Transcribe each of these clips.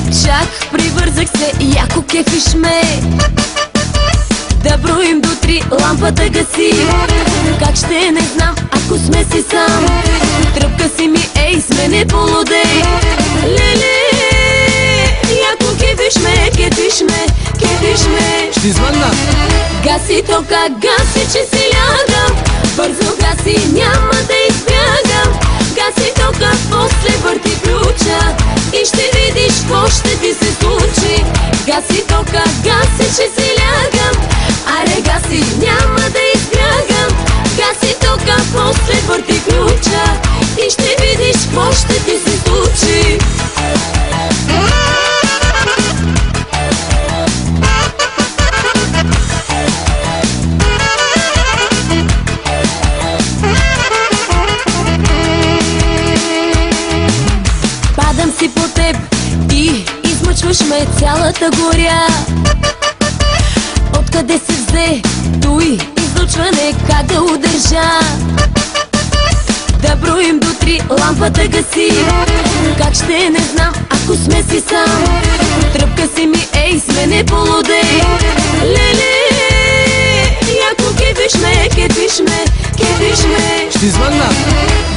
Чак привързах се, яко кефиш ме. Да броим до 3, лампата гаси. Как ще не знам, ако сме си сам. Тръпка си ми, ей, с мене полудей. Леле, яко кефиш ме, кефиш ме, кефиш ме. Ще звънна. Гаси тока, гаси, че си лягам. Бързо гаси, няма да избягам. Гаси тока, после върти ключа и ще видиш какво ще ти се случи. Гаси тока, гаси, че си лягам. Аре гаси, няма да избягам. Гаси тока, после върти ключа и ще видиш какво ще ти се случи. Падам си по теб и измъчваш ме цялата горя. Откъде се взе той излъчване, как да удържа? Да броим до 3, лампата гаси. Как ще не знам, ако сме си сам. Тръпка си ми, ей, с мене полудей. Леле, яко кефиш ме, кефиш ме, кефиш ме. Ще звънна.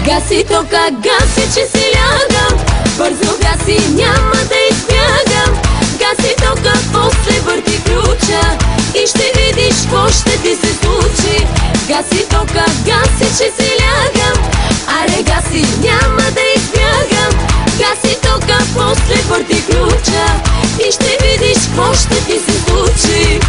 Гаси тока, гаси, че си лягам. Бързо гаси, няма да избягам. Гаси тока, после върти ключа и ще видиш какво ще ти се случи. Гаси тока, гаси, че си лягам. Аре гаси, няма да избягам. Гаси тока, после върти ключа и ще видиш какво ще ти се случи.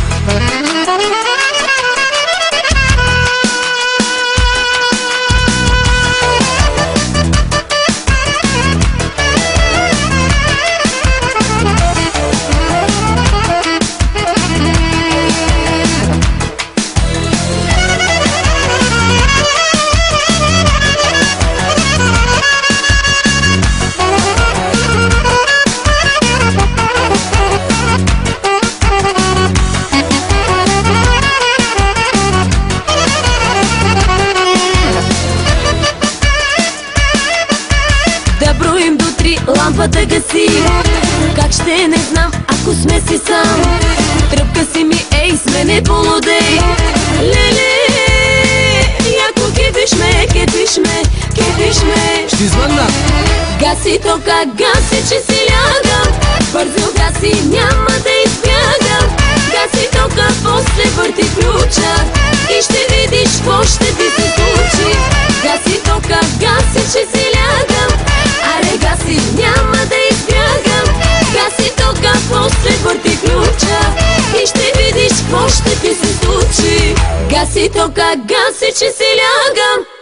Лампата гаси. Как ще не знам, ако сме си сам. Тръпка си ми, ей, с мене полудей. Леле, яко кефиш ме, кефиш ме, кефиш ме. Ще звънна. Гаси тока, гаси, че си лягам. Бързо гаси, няма да избягам. Гаси тока, после върти ключа и ще видиш какво ще ти се случи. Гаси тока, гаси, че си лягам. Аре гаси, няма да избягам. Гаси тока, после върти ключа и ще видиш какво ще ти се случи. Гаси тока, гаси, че си лягам.